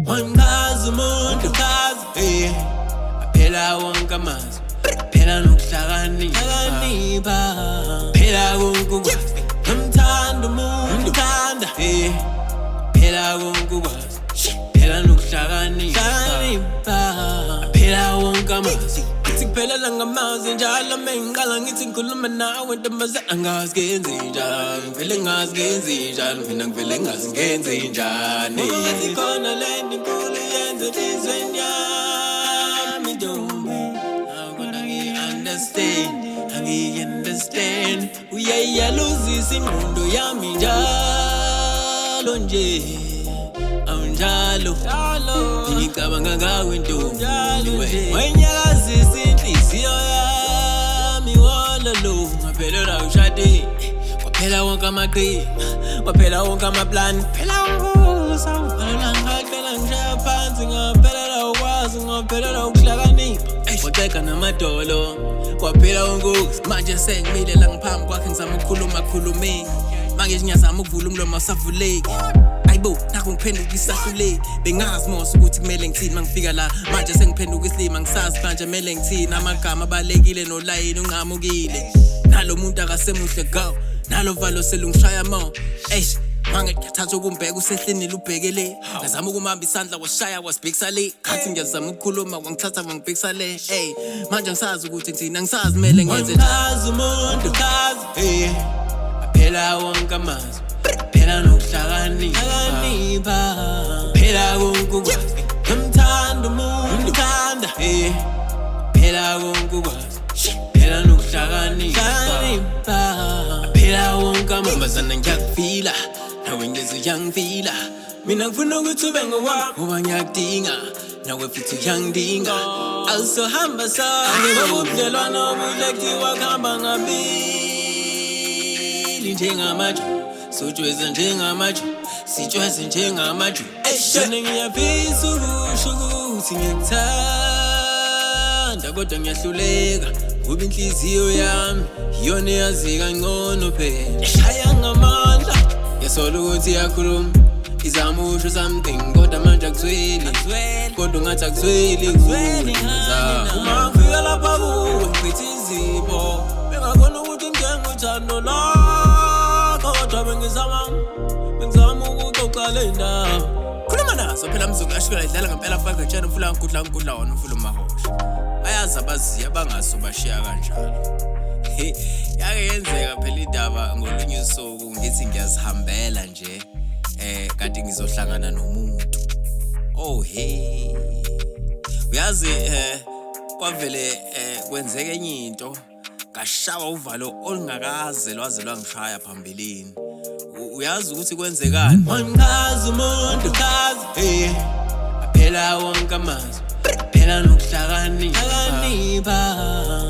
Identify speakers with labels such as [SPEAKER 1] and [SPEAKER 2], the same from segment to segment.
[SPEAKER 1] Wangazi umuntu ngazi phela wonke amazwi phela nokuhlakanipha phela konke ukwazi ngimthanda umuntu uthanda phela konke ukwazi phela nokuhlakanipha phela wonke amazwi Kuphelela ngamazwi njalo mengiqala ngithi ngikhuluma nawe ntombazana angazi ngenze njani ngivele ngazi ngenze njani mina ngivele ngazi ngenze njani Ngathi khona lento inkulu yenze enhlizweni yami ntombi Kodwa ngi-understand uyayaluzisa ingqondo yami njalo nje Awunjalo ngicabanga ngawe ntombi wenyakazisa inhliziyo yami wona lo ngaphelela ushade kwaphela wonke amaqhinga kwaphela wonke amaplan phela usawubhala ngaqala ngishaya phansi ngaphelela ukwazi ngaphelela ukuhlakanipha Woteka namadolo kwaphela wonke manje sengimile la ngiphambi kwakhe ngizama ukukhuluma manje ngiyazama ukuvula umlomo usavuleki Ayibo, nakho ngiphenduka isahluleki bengazi mose ukuthi kumele ngithini mangifika la manje sengiphenduka isilima ngisazi manje kumele ngithini amagama abalekile nolayini unqamukile nalo muntu akasemuhle go nalo valo selungishaya mo Mange ngiyathatha ukumbheka usehlenile ubhekele ngazama ukumamba isandla washaya wasibhekisa le khathi ngiyazama ukukhuluma wangithatha wangibhekisa le manje ngisazi ukuthi ngithina ngisazi kumele ngenze ngazi umuntu ngazi phela wonke amazwi phela nokuhlakanipha phela konke ukwazi ngimthanda umuntu uthanda phela konke ukwazi phela nokuhlakanipha phela wonke amazwi ngiyakufila nawe ngiyangifila mina ngifuna ukuthi ube ngowami ngoba ngiyakudinga nawe futhi uyangidinga awusohamba sonke ubudlelwano obuhle kuthiwa kuhamba ngabili njengamajo Sojweza njengamajo sijweze njengamajo Shana ngiyafisa ukusho ukuthi ngiyakthanda kodwa ngiyahluleka ngoba inhliziyo yami iyona eyazi kangcono phela Shaya ngamandla yasola ukuthi iyakhuluma izama usho something kodwa manje akuzweli kodwa ngathi akuzweli uma ngifika lapha kuwe ngichitha izipho bengakhona ukuthi ngiyangithando kodwa bengizama ukuxoxa le ndaba khuluma nazo phela mzuku yashukela idlala ngempela faka tshena mfula ngikudla wona mfula mahosha bayazi abaziya bangaso bashiya kanjalo yake yenzeka phela indaba ngolunye usuku ngithi ngiyazihambela nje kanti ngizohlangana nomuntu uyazi kwavele kwenzeke enye into ngashawa uvalo olungakaze lwaze lwangishaya phambilini uyazi ukuthi kwenzekani wangazi umuntu ngazi phela wonke amazwi phela nokuhlakanipha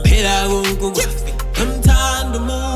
[SPEAKER 1] phela konke ukwazi ngimthanda umuntu